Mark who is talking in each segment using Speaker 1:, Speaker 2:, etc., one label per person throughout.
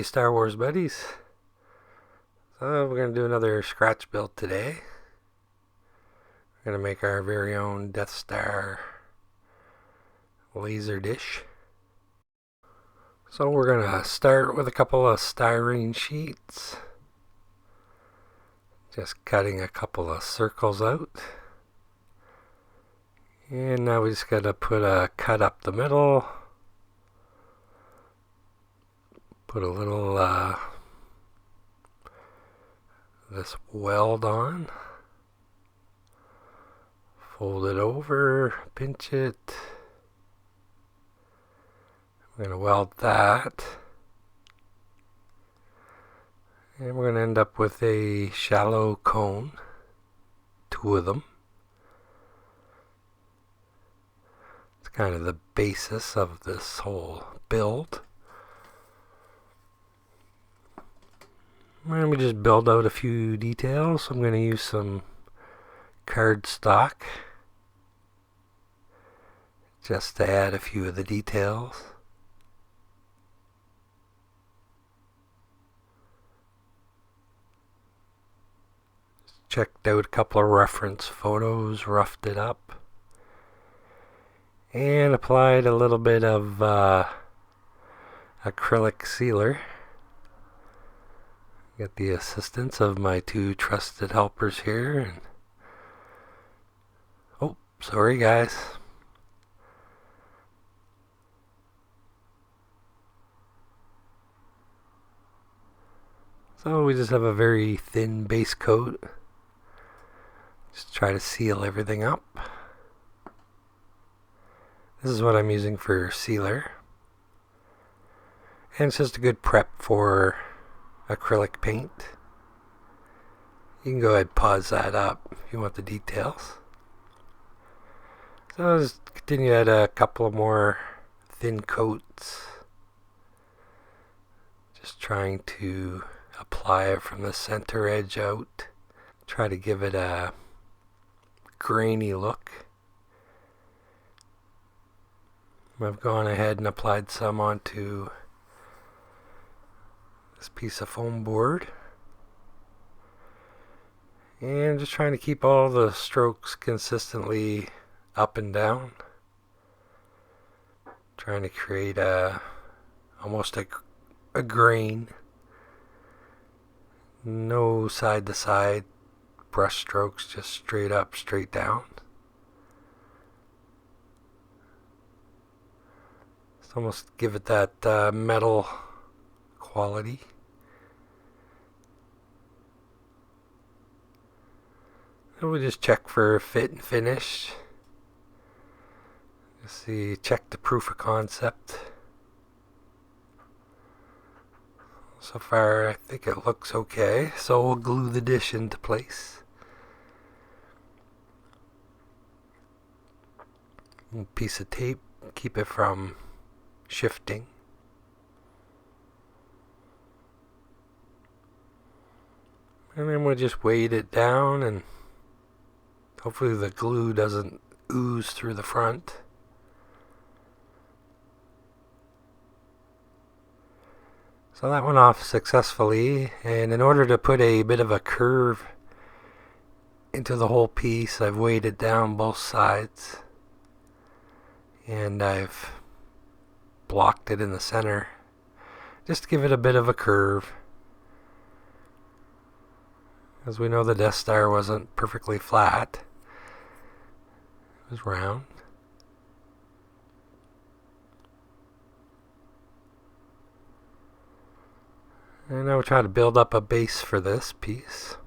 Speaker 1: Hey Star Wars buddies. So we're going to do another scratch build today. We're going to make our very own Death Star laser dish. So we're going to start with a couple of styrene sheets. Just cutting a couple of circles out. And now we just got to put a cut up the middle. Put a little this weld on. Fold it over, pinch it. We're going to weld that. And we're going to end up with a shallow cone. 2 of them. It's kind of the basis of this whole build. And we just build out a few details. I'm going to use some cardstock just to add a few of the details. Checked out a couple of reference photos, roughed it up, and applied a little bit of acrylic sealer. Got the assistance of my 2 trusted helpers here. And oh, sorry guys. So we just have a very thin base coat. Just try to seal everything up. This is what I'm using for sealer. And it's just a good prep for acrylic paint. You can go ahead and pause that up if you want the details. So I'll just continue to add a couple of more thin coats. Just trying to apply it from the center edge out. Try to give it a grainy look. I've gone ahead and applied some onto this piece of foam board. And just trying to keep all the strokes consistently up and down. Trying to create almost a grain. No side to side brush strokes, just straight up, straight down. Just almost give it that metal quality. And we just check for fit and finish. Just see, check the proof of concept. So far, I think it looks okay. So we'll glue the dish into place. A piece of tape, keep it from shifting. And then we'll just weight it down, and hopefully the glue doesn't ooze through the front. So that went off successfully, and in order to put a bit of a curve into the whole piece, I've weighted down both sides, and I've blocked it in the center just to give it a bit of a curve. As we know, the Death Star wasn't perfectly flat. It was round. And now we'll try to build up a base for this piece.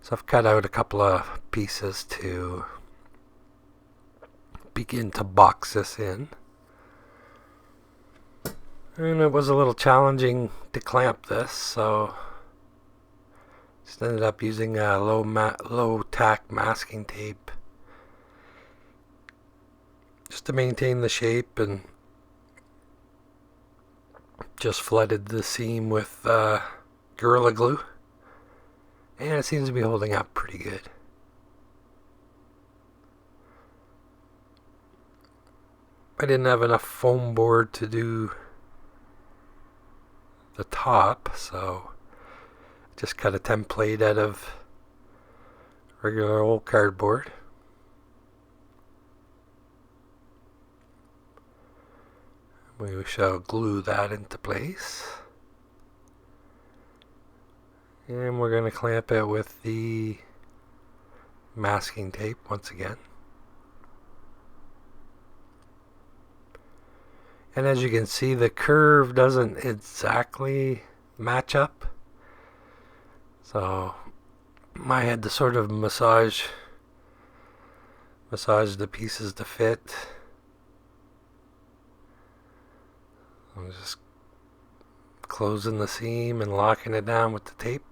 Speaker 1: So I've cut out a couple of pieces to begin to box this in. And it was a little challenging to clamp this, so just ended up using low tack masking tape just to maintain the shape, and just flooded the seam with Gorilla Glue, and it seems to be holding up pretty good. I didn't have enough foam board to do the top, so just cut a template out of regular old cardboard. We shall glue that into place. And we're going to clamp it with the masking tape once again. And as you can see, the curve doesn't exactly match up. So I had to sort of massage the pieces to fit. I'm just closing the seam and locking it down with the tape.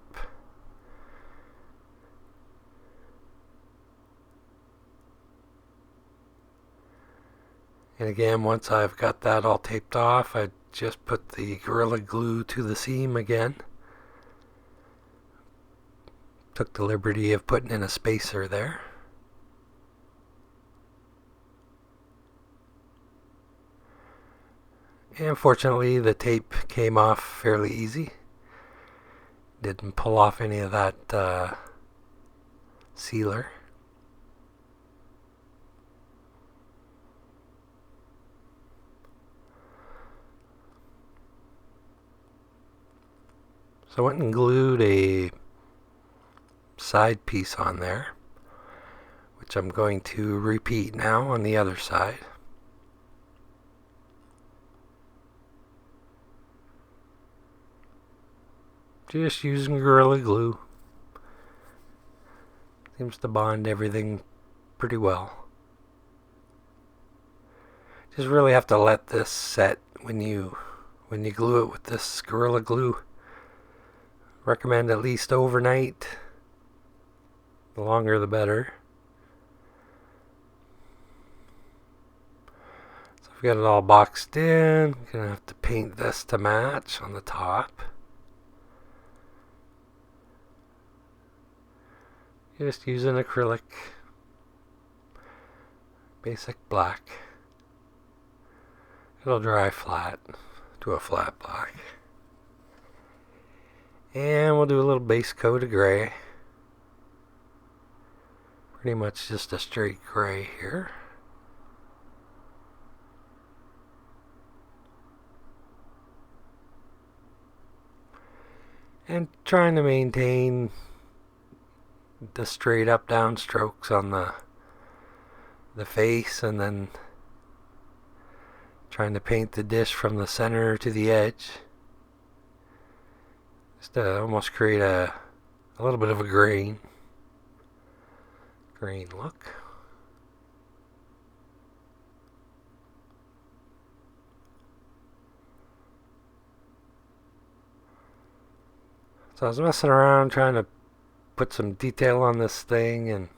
Speaker 1: And again, once I've got that all taped off, I just put the Gorilla Glue to the seam again. Took the liberty of putting in a spacer there. And fortunately, the tape came off fairly easy. Didn't pull off any of that sealer. So I went and glued a side piece on there, which I'm going to repeat now on the other side. Just using Gorilla Glue. Seems to bond everything pretty well. Just really have to let this set when you glue it with this Gorilla Glue. Recommend at least overnight. The longer the better. So I've got it all boxed in. Gonna have to paint this to match on the top. Just using acrylic. Basic black. It'll dry flat to a flat black. And we'll do a little base coat of gray. Pretty much just a straight gray here. And trying to maintain the straight up down strokes on the face, and then trying to paint the dish from the center to the edge. Just to almost create a little bit of a grain look. So I was messing around trying to put some detail on this thing, and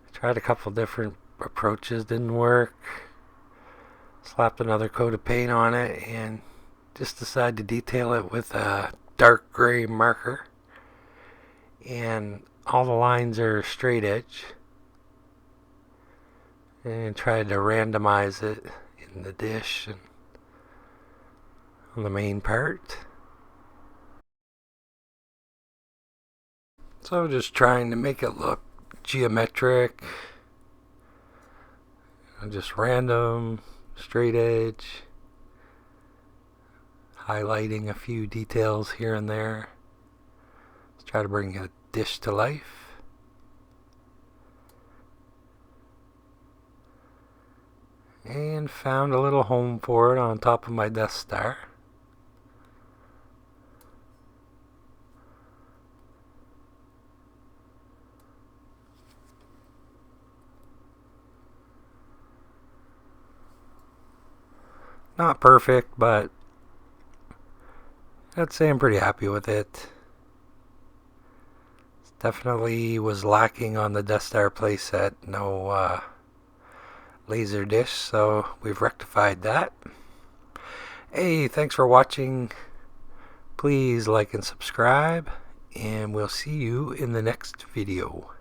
Speaker 1: I tried a couple different approaches, didn't work. Slapped another coat of paint on it and just decided to detail it with a dark gray marker. And all the lines are straight edge. And tried to randomize it in the dish and on the main part. So just trying to make it look geometric. Just random, straight edge. Highlighting a few details here and there. Let's try to bring a dish to life. And found a little home for it on top of my Death Star. Not perfect, but I'd say I'm pretty happy with it. Definitely was lacking on the Death Star playset. No laser dish, so we've rectified that. Hey, thanks for watching. Please like and subscribe, and we'll see you in the next video.